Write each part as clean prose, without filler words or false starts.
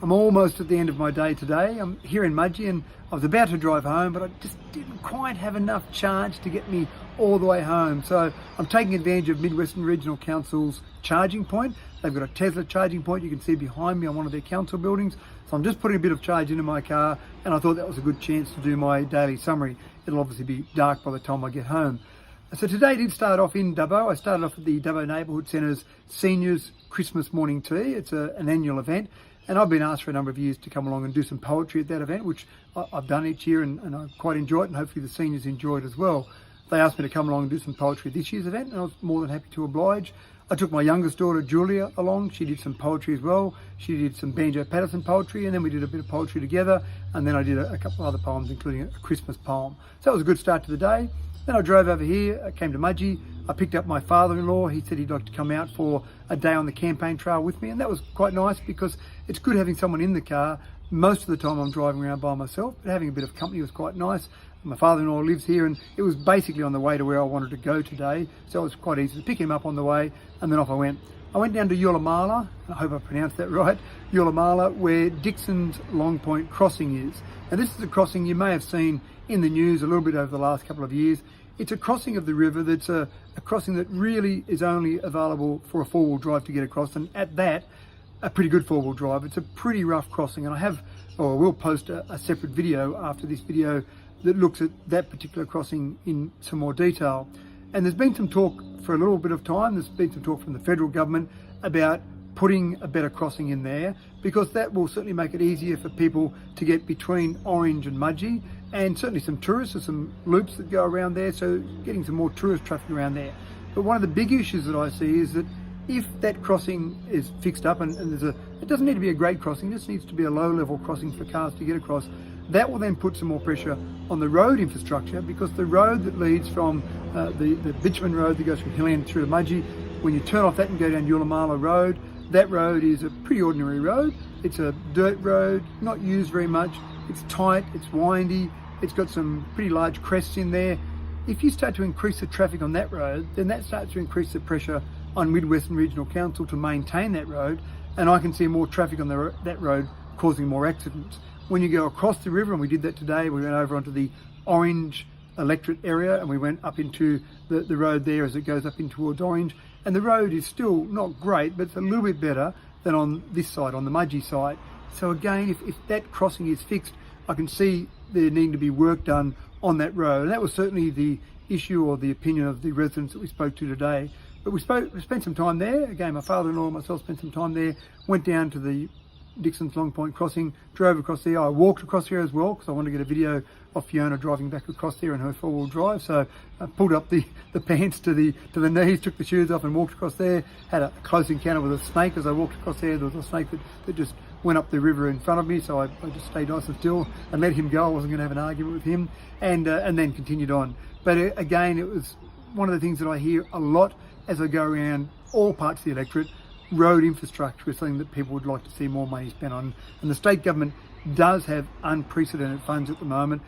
I'm almost at the end of my day today. I'm here in Mudgee and I was about to drive home, but I just didn't quite have enough charge to get me all the way home. So I'm taking advantage of Midwestern Regional Council's charging point. They've got a Tesla charging point you can see behind me on one of their council buildings. So I'm just putting a bit of charge into my car and I thought that was a good chance to do my daily summary. It'll obviously be dark by the time I get home. So today did start off in Dubbo. I started off at the Dubbo Neighbourhood Centre's Seniors Christmas Morning Tea. It's an annual event. And I've been asked for a number of years to come along and do some poetry at that event, which I've done each year and I quite enjoy it, and hopefully the seniors enjoy it as well. They asked me to come along and do some poetry at this year's event and I was more than happy to oblige. I took my youngest daughter Julia along. She did some poetry as well. She did some Banjo Patterson poetry and then we did a bit of poetry together, and then I did a couple of other poems including a Christmas poem. So that was a good start to the day. Then I drove over here, I came to Mudgee. I picked up my father-in-law. He said he'd like to come out for a day on the campaign trail with me, and that was quite nice because it's good having someone in the car. Most of the time I'm driving around by myself, but having a bit of company was quite nice. My father-in-law lives here and it was basically on the way to where I wanted to go today, so it was quite easy to pick him up on the way and then off I went. I went down to Yulimala, I hope I pronounced that right, Yulimala, where Dixon's Long Point crossing is. And this is a crossing you may have seen in the news a little bit over the last couple of years. It's a crossing of the river that's a crossing that really is only available for a four-wheel drive to get across, and at that, a pretty good four-wheel drive. It's a pretty rough crossing, and I will post a separate video after this video that looks at that particular crossing in some more detail. And there's been some talk for a little bit of time, there's been some talk from the federal government about putting a better crossing in there, because that will certainly make it easier for people to get between Orange and Mudgee, and certainly some tourists. There's some loops that go around there, so getting some more tourist traffic around there. But one of the big issues that I see is that if that crossing is fixed up, and it doesn't need to be a grade crossing, it just needs to be a low level crossing for cars to get across, that will then put some more pressure on the road infrastructure, because the road that leads from the bitumen road that goes from Hill End through to Mudgee, when you turn off that and go down Yulimala Road, that road is a pretty ordinary road. It's a dirt road, not used very much. It's tight, it's windy, it's got some pretty large crests in there. If you start to increase the traffic on that road, then that starts to increase the pressure on Midwestern Regional Council to maintain that road, and I can see more traffic on that road causing more accidents. When you go across the river, and we did that today, we went over onto the Orange electorate area and we went up into the road there as it goes up in towards Orange, and the road is still not great, but it's a little bit better than on this side, on the Mudgee side. So again, if that crossing is fixed, I can see there needing to be work done on that road. And that was certainly the issue or the opinion of the residents that we spoke to today. But we spent some time there. Again, my father-in-law and myself spent some time there, went down to the Dixon's Long Point crossing, drove across there. I walked across here as well because I wanted to get a video of Fiona driving back across there in her four-wheel drive. So I pulled up the pants to the knees, took the shoes off and walked across there. Had a close encounter with a snake as I walked across there. There was a snake that just went up the river in front of me, so I just stayed nice and still and let him go. I wasn't going to have an argument with him, and then continued on. But again, it was one of the things that I hear a lot as I go around all parts of the electorate. Road infrastructure is something that people would like to see more money spent on, and the state government does have unprecedented funds at the moment.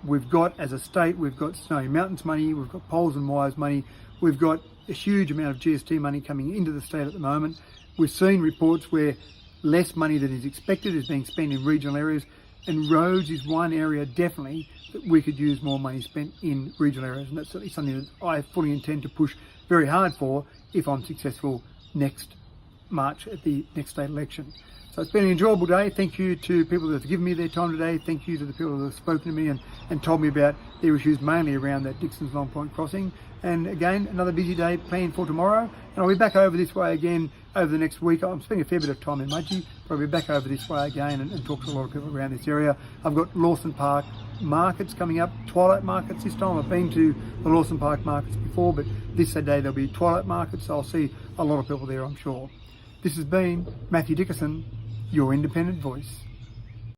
We've got, as a state, we've got Snowy Mountains money, we've got poles and wires money, we've got a huge amount of GST money coming into the state at the moment. We've seen reports where less money than is expected is being spent in regional areas, and roads is one area definitely that we could use more money spent in regional areas, and that's certainly something that I fully intend to push very hard for if I'm successful next March at the next state election. So it's been an enjoyable day. Thank you to people that have given me their time today. Thank you to the people that have spoken to me and told me about their issues, mainly around that Dixon's Long Point crossing. And again, another busy day planned for tomorrow. And I'll be back over this way again over the next week. I'm spending a fair bit of time in Mudgee, but I'll be back over this way again and talk to a lot of people around this area. I've got Lawson Park markets coming up, twilight markets this time. I've been to the Lawson Park markets before, but this day there'll be twilight markets, so I'll see a lot of people there, I'm sure. This has been Mathew Dickerson, your independent voice.